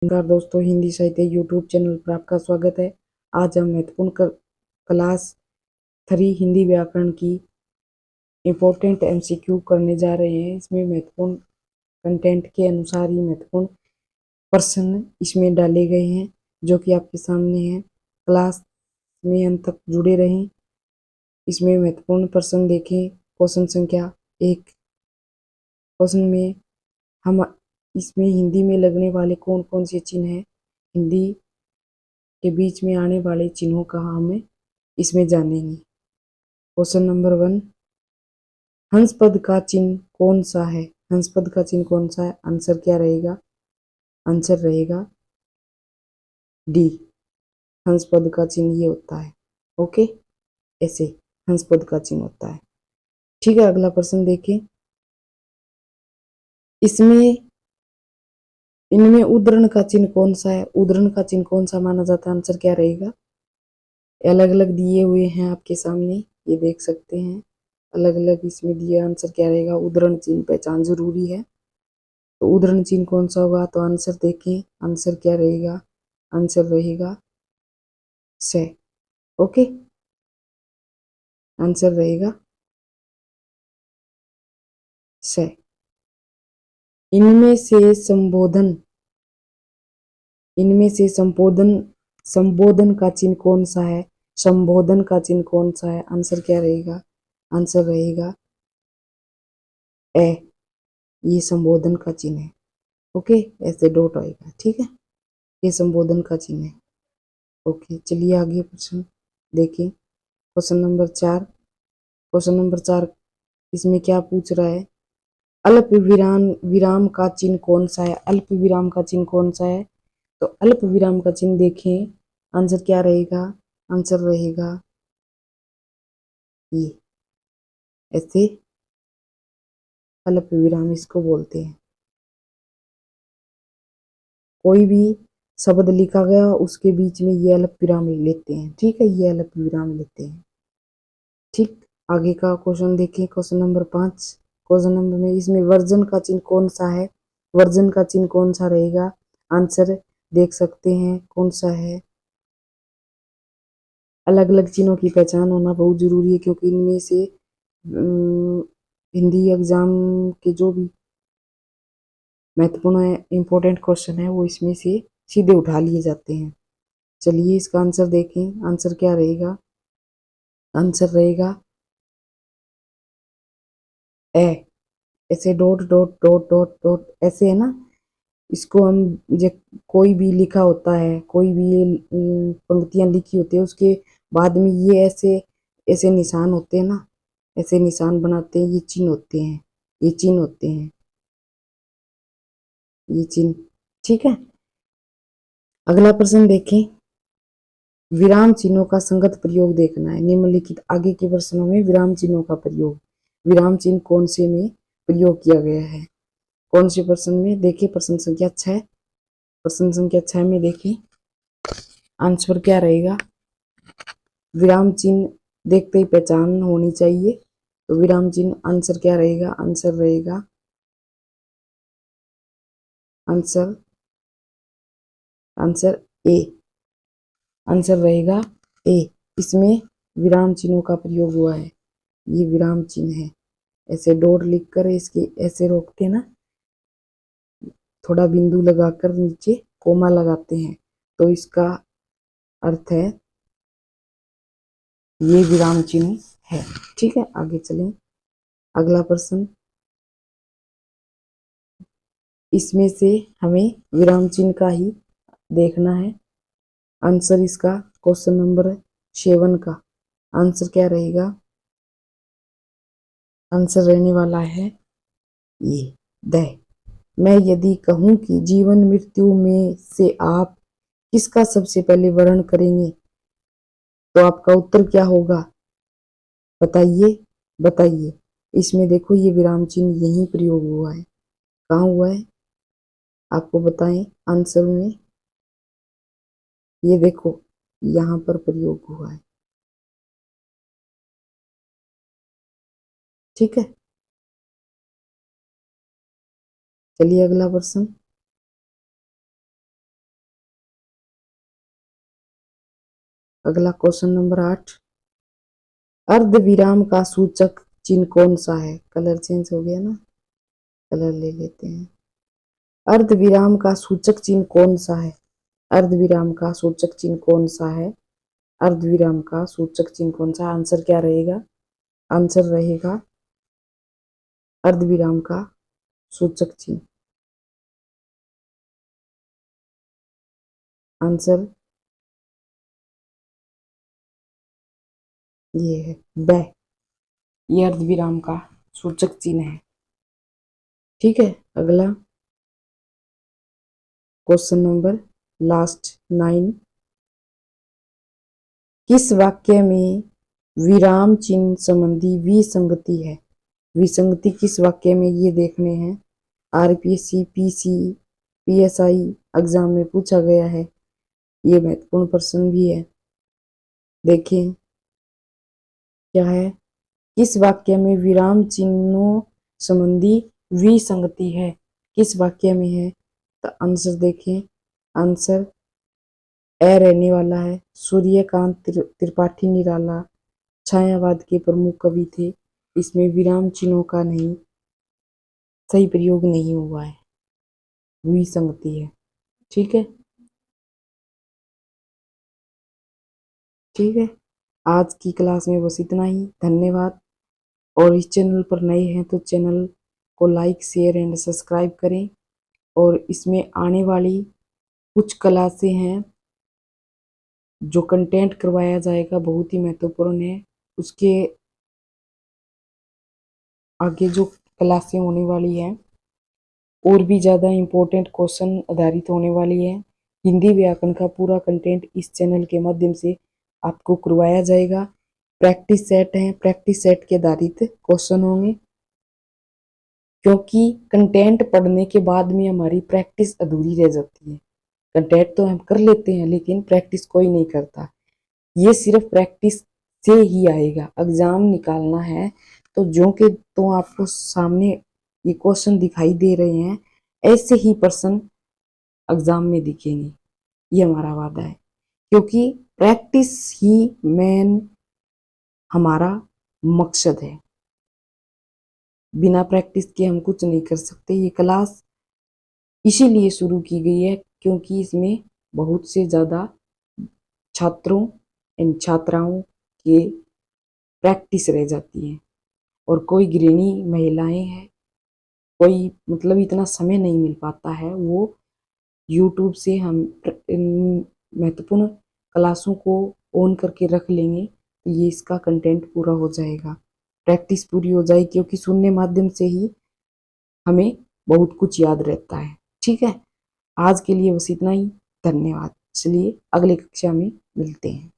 नमस्कार दोस्तों, हिंदी साहित्य यूट्यूब चैनल पर आपका स्वागत है। आज हम महत्वपूर्ण क्लास 3 हिंदी व्याकरण की इम्पोर्टेंट एमसीक्यू करने जा रहे हैं। इसमें महत्वपूर्ण कंटेंट के अनुसार ही महत्वपूर्ण प्रश्न इसमें डाले गए हैं जो कि आपके सामने है। क्लास में अंत तक जुड़े रहें। इसमें महत्वपूर्ण प्रश्न देखें। क्वेश्चन संख्या 1। क्वेश्चन में हम इसमें हिंदी में लगने वाले कौन कौन से चिन्ह हैं, हिंदी के बीच में आने वाले चिन्हों का हमें इसमें जानेंगे। क्वेश्चन नंबर 1, हंस पद का चिन्ह कौन सा है? हंस पद का चिन्ह कौन सा है? आंसर क्या रहेगा? आंसर रहेगा डी। हंस पद का चिन्ह ये होता है। ओके, ऐसे हंस पद का चिन्ह होता है। ठीक है, अगला प्रश्न देखें। इसमें इनमें उद्धरण का चिन्ह कौन सा है? उद्धरण का चिन्ह कौन सा माना जाता है? आंसर क्या रहेगा? अलग अलग दिए हुए हैं आपके सामने, ये देख सकते हैं। अलग अलग इसमें दिया। आंसर क्या रहेगा? उद्धरण चिन्ह पहचान जरूरी है। तो उद्धरण चिन्ह कौन सा होगा? तो आंसर देखें। आंसर क्या रहेगा? आंसर रहेगा से। ओके, आंसर रहेगा से। इनमें से संबोधन इनमें से संबोधन का चिन्ह कौन सा है? संबोधन का चिन्ह कौन सा है? आंसर क्या रहेगा? आंसर रहेगा ए। ये संबोधन का चिन्ह है। ओके, ऐसे डॉट आएगा। ठीक है, ये संबोधन का चिन्ह है। ओके, चलिए आगे प्रश्न देखिए। Question number 4। क्वेश्चन नंबर 4 इसमें क्या पूछ रहा है? अल्प विराम विराम का चिन्ह कौन सा है? अल्प विराम का चिन्ह कौन सा है? तो अल्प विराम का चिन्ह देखें। आंसर क्या रहेगा? आंसर रहेगा ये, ऐसे अल्प विराम इसको बोलते हैं। कोई भी शब्द लिखा गया उसके बीच में ये अल्प विराम लेते हैं। ठीक है, ये अल्प विराम लेते हैं। ठीक, आगे का क्वेश्चन देखिए। Question number 5। क्वेश्चन नंबर में इसमें वर्जन का चिन्ह कौन सा है? वर्जन का चिन्ह कौन सा रहेगा? आंसर देख सकते हैं कौन सा है। अलग अलग चिन्हों की पहचान होना बहुत जरूरी है, क्योंकि इनमें से हिंदी एग्जाम के जो भी महत्वपूर्ण इंपॉर्टेंट क्वेश्चन है वो इसमें से सीधे उठा लिए जाते हैं। चलिए इसका आंसर देखें। आंसर क्या रहेगा? आंसर रहेगा ए। ऐसे dot dot dot dot dot ऐसे है ना। इसको हम जब कोई भी लिखा होता है, कोई भी पंक्तियां लिखी होती है, उसके बाद में ये ऐसे ऐसे निशान होते हैं ना, ऐसे निशान बनाते हैं। ये चिन्ह होते हैं, ये चिन्ह होते हैं, ये चिन्ह। ठीक है, अगला प्रश्न देखें। विराम चिन्हों का संगत प्रयोग देखना है। निम्नलिखित आगे के प्रश्नों में विराम चिन्हों का प्रयोग, विराम चिन्ह कौन से में प्रयोग किया गया है? कौन से प्रश्न में? देखिए प्रश्न संख्या 6। प्रश्न संख्या 6 में देखिए आंसर क्या रहेगा। विराम चिन्ह देखते ही पहचान होनी चाहिए। तो विराम चिन्ह आंसर क्या रहेगा? आंसर रहेगा आंसर आंसर ए। आंसर रहेगा ए। इसमें विराम चिन्हों का प्रयोग हुआ है। ये विराम चिन्ह है। ऐसे डॉट लिखकर इसके ऐसे रोकते ना, थोड़ा बिंदु लगाकर नीचे कोमा लगाते हैं, तो इसका अर्थ है ये विराम चिन्ह है। ठीक है, आगे चलें। अगला प्रश्न, इसमें से हमें विराम चिन्ह का ही देखना है। आंसर इसका क्वेश्चन नंबर 7 का आंसर क्या रहेगा? आंसर रहने वाला है ये द। मैं यदि कहूं कि जीवन मृत्यु में से आप किसका सबसे पहले वर्णन करेंगे, तो आपका उत्तर क्या होगा? बताइए, बताइए। इसमें देखो ये विराम चिन्ह यहीं प्रयोग हुआ है। कहाँ हुआ है आपको बताएं आंसर में। ये देखो यहाँ पर प्रयोग हुआ है। ठीक है, चलिए अगला प्रश्न। अगला क्वेश्चन नंबर 8, अर्ध विराम का सूचक चिन्ह कौन सा है? कलर चेंज हो गया ना, कलर ले लेते हैं। अर्ध विराम का सूचक चिन्ह कौन सा है? अर्ध विराम का सूचक चिन्ह कौन सा है? अर्ध विराम का सूचक चिन्ह कौन सा? आंसर क्या रहेगा? आंसर रहेगा अर्ध विराम का सूचक चिन्ह। आंसर ये है ब, ये अर्ध विराम का सूचक चिन्ह है। ठीक है, अगला क्वेश्चन नंबर लास्ट 9, किस वाक्य में विराम चिन्ह संबंधी विसंगति है? विसंगति किस वाक्य में, ये देखने हैं। आरपीएससी, पीसी, पीएसआई एग्जाम में पूछा गया है, ये महत्वपूर्ण प्रश्न भी है। देखें क्या है, किस वाक्य में विराम चिन्हों संबंधी विसंगति है? किस वाक्य में है? तो आंसर देखें, आंसर ए रहने वाला है। सूर्यकांत त्रिपाठी निराला छायावाद के प्रमुख कवि थे। इसमें विराम चिन्हों का नहीं, सही प्रयोग नहीं हुआ है, विसंगति है। ठीक है, ठीक है, आज की क्लास में बस इतना ही। धन्यवाद। और इस चैनल पर नए हैं तो चैनल को लाइक, शेयर एंड सब्सक्राइब करें। और इसमें आने वाली कुछ क्लासें हैं जो कंटेंट करवाया जाएगा, बहुत ही महत्वपूर्ण है। उसके आगे जो क्लासें होने वाली हैं और भी ज़्यादा इम्पोर्टेंट क्वेश्चन आधारित होने वाली है। हिंदी व्याकरण का पूरा कंटेंट इस चैनल के माध्यम से आपको करवाया जाएगा। प्रैक्टिस सेट है, प्रैक्टिस सेट के आधारित क्वेश्चन होंगे, क्योंकि कंटेंट पढ़ने के बाद में हमारी प्रैक्टिस अधूरी रह जाती है। कंटेंट तो हम कर लेते हैं लेकिन प्रैक्टिस कोई नहीं करता। ये सिर्फ प्रैक्टिस से ही आएगा। एग्जाम निकालना है तो जो कि तो आपको सामने ये क्वेश्चन दिखाई दे रहे हैं, ऐसे ही प्रश्न एग्जाम में दिखेंगे, ये हमारा वादा है। क्योंकि प्रैक्टिस ही मेन हमारा मकसद है। बिना प्रैक्टिस के हम कुछ नहीं कर सकते। ये क्लास इसीलिए शुरू की गई है क्योंकि इसमें बहुत से ज़्यादा छात्रों एंड छात्राओं के प्रैक्टिस रह जाती है। और कोई गृहिणी महिलाएं हैं, कोई मतलब इतना समय नहीं मिल पाता है, वो यूट्यूब से हम इन महत्वपूर्ण क्लासों को ऑन करके रख लेंगे तो ये इसका कंटेंट पूरा हो जाएगा, प्रैक्टिस पूरी हो जाएगी। क्योंकि सुनने माध्यम से ही हमें बहुत कुछ याद रहता है। ठीक है, आज के लिए बस इतना ही। धन्यवाद। चलिए अगली कक्षा में मिलते हैं।